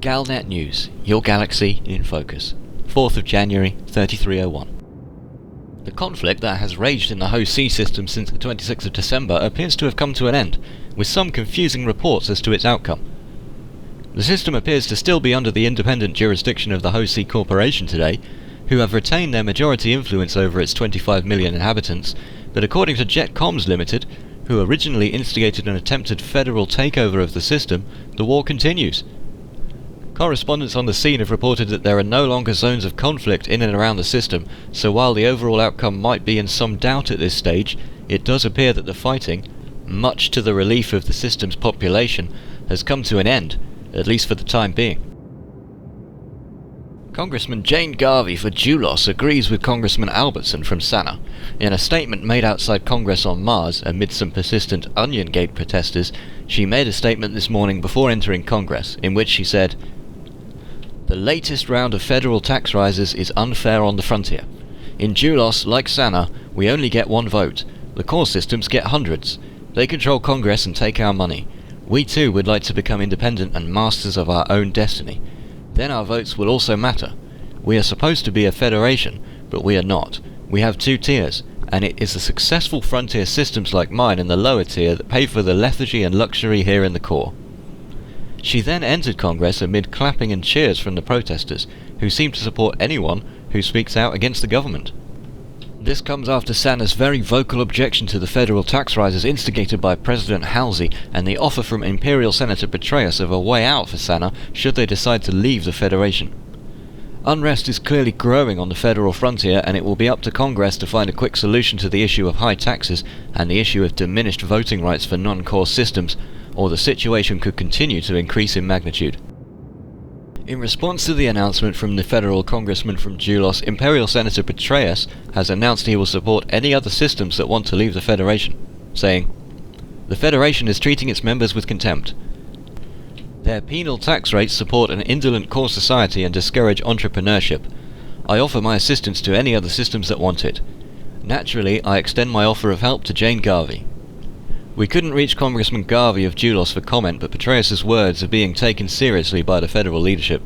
Galnet News, your galaxy in focus. 4th of January, 3301. The conflict that has raged in the Halsey system since the 26th of December appears to have come to an end, with some confusing reports as to its outcome. The system appears to still be under the independent jurisdiction of the Halsey Corporation today, who have retained their majority influence over its 25 million inhabitants, but according to Jetcoms Limited, who originally instigated an attempted federal takeover of the system, the war continues. Correspondents on the scene have reported that there are no longer zones of conflict in and around the system, so while the overall outcome might be in some doubt at this stage, it does appear that the fighting, much to the relief of the system's population, has come to an end, at least for the time being. Congressman Jane Garvey for Julos agrees with Congressman Albertson from Sana. In a statement made outside Congress on Mars, amid some persistent Onion Gate protesters, she made a statement this morning before entering Congress, in which she said, "The latest round of federal tax rises is unfair on the frontier. In Julos, like Sana, we only get one vote. The core systems get hundreds. They control Congress and take our money. We too would like to become independent and masters of our own destiny. Then our votes will also matter. We are supposed to be a federation, but we are not. We have two tiers, and it is the successful frontier systems like mine in the lower tier that pay for the lethargy and luxury here in the core." She then entered Congress amid clapping and cheers from the protesters, who seem to support anyone who speaks out against the government. This comes after Sana's very vocal objection to the federal tax rises instigated by President Halsey and the offer from Imperial Senator Patreus of a way out for Sana should they decide to leave the Federation. Unrest is clearly growing on the federal frontier, and it will be up to Congress to find a quick solution to the issue of high taxes and the issue of diminished voting rights for non-core systems, or the situation could continue to increase in magnitude. In response to the announcement from the federal congressman from Julos, Imperial Senator Patreus has announced he will support any other systems that want to leave the Federation, saying, "The Federation is treating its members with contempt. Their penal tax rates support an indolent core society and discourage entrepreneurship. I offer my assistance to any other systems that want it. Naturally, I extend my offer of help to Jane Garvey." We couldn't reach Congressman Garvey of Julos for comment, but Patreus' words are being taken seriously by the federal leadership.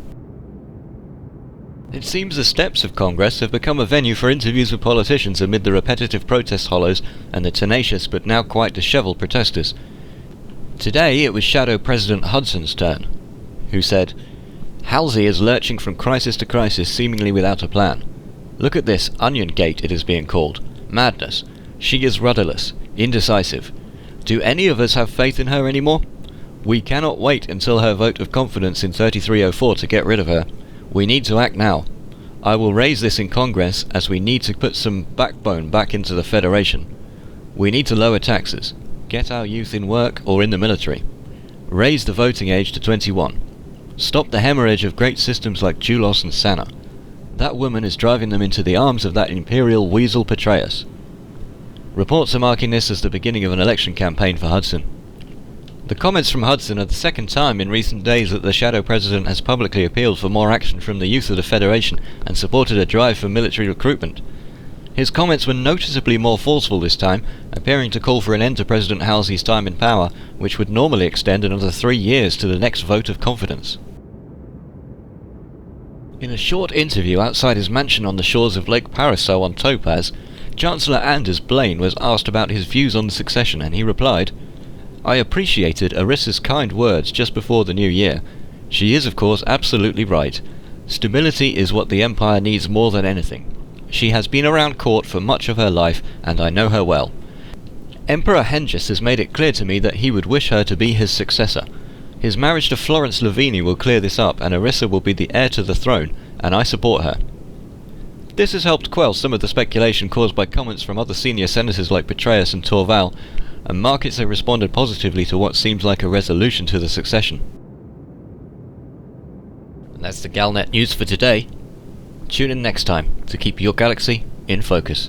It seems the steps of Congress have become a venue for interviews with politicians amid the repetitive protest hollows and the tenacious but now quite dishevelled protesters. Today it was Shadow President Hudson's turn, who said, "Halsey is lurching from crisis to crisis seemingly without a plan. Look at this Onion Gate, it is being called. Madness. She is rudderless, indecisive. Do any of us have faith in her anymore? We cannot wait until her vote of confidence in 3304 to get rid of her. We need to act now. I will raise this in Congress as we need to put some backbone back into the Federation. We need to lower taxes, get our youth in work or in the military, raise the voting age to 21, stop the hemorrhage of great systems like Julos and Sana. That woman is driving them into the arms of that imperial weasel Patreus." Reports are marking this as the beginning of an election campaign for Hudson. The comments from Hudson are the second time in recent days that the Shadow President has publicly appealed for more action from the youth of the Federation and supported a drive for military recruitment. His comments were noticeably more forceful this time, appearing to call for an end to President Halsey's time in power, which would normally extend another 3 years to the next vote of confidence. In a short interview outside his mansion on the shores of Lake Parasol on Topaz, Chancellor Blaine was asked about his views on the succession, and he replied, "I appreciated Arissa's kind words just before the new year. She is of course absolutely right. Stability is what the Empire needs more than anything. She has been around court for much of her life, and I know her well. Emperor Hengist has made it clear to me that he would wish her to be his successor. His marriage to Florence Lavigny will clear this up, and Arissa will be the heir to the throne, and I support her." This has helped quell some of the speculation caused by comments from other senior senators like Patreus and Torval, and markets have responded positively to what seems like a resolution to the succession. And that's the Galnet News for today. Tune in next time to keep your galaxy in focus.